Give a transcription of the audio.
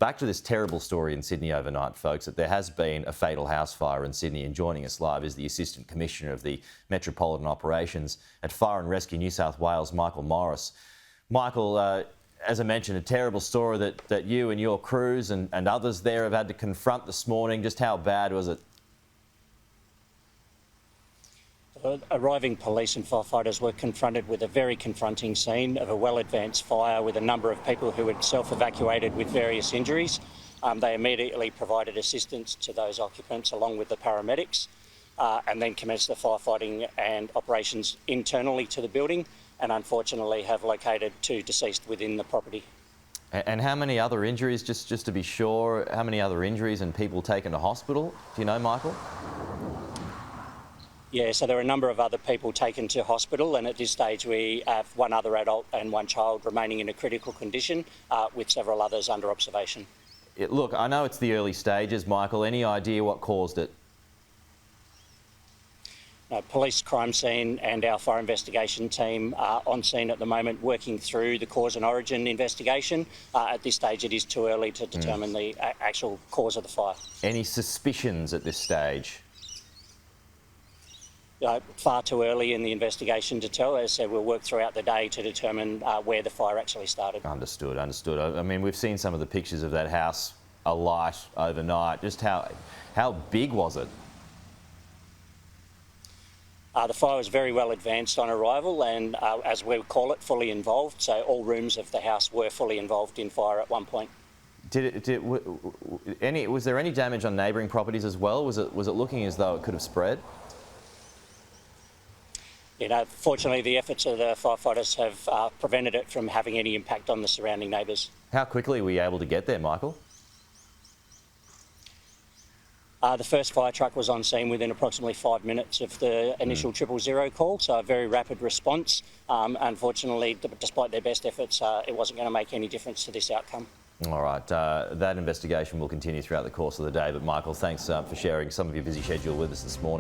back to this terrible story in Sydney overnight, folks, that there has been a fatal house fire in Sydney, and joining us live is the Assistant Commissioner of the Metropolitan Operations at Fire and Rescue New South Wales, Michael Morris. Michael, as I mentioned, a terrible story that you and your crews and others there have had to confront this morning. Just how bad was it? Arriving police and firefighters were confronted with a very confronting scene of a well-advanced fire with a number of people who had self-evacuated with various injuries. They immediately provided assistance to those occupants along with the paramedics and then commenced the firefighting and operations internally to the building, and unfortunately have located 2 deceased within the property. And how many other injuries, just to be sure, how many other injuries and people taken to hospital? Do you know, Michael? Yeah, so there are a number of other people taken to hospital, and at this stage we have 1 other adult and 1 child remaining in a critical condition, with several others under observation. Look, I know it's the early stages, Michael. Any idea what caused it? Police crime scene and our fire investigation team are on scene at the moment working through the cause and origin investigation. At this stage it is too early to determine the actual cause of the fire. Any suspicions at this stage? Far too early in the investigation to tell. As I said, we'll work throughout the day to determine where the fire actually started. Understood. I mean, we've seen some of the pictures of that house alight overnight. Just how big was it? The fire was very well advanced on arrival and, as we call it, fully involved. So all rooms of the house were fully involved in fire at one point. Was there any damage on neighbouring properties as well? Was it looking as though it could have spread? Fortunately, the efforts of the firefighters have prevented it from having any impact on the surrounding neighbours. How quickly were you able to get there, Michael? The first fire truck was on scene within approximately 5 minutes of the initial 000 call, so a very rapid response. Unfortunately, despite their best efforts, it wasn't going to make any difference to this outcome. All right, that investigation will continue throughout the course of the day, but Michael, thanks for sharing some of your busy schedule with us this morning.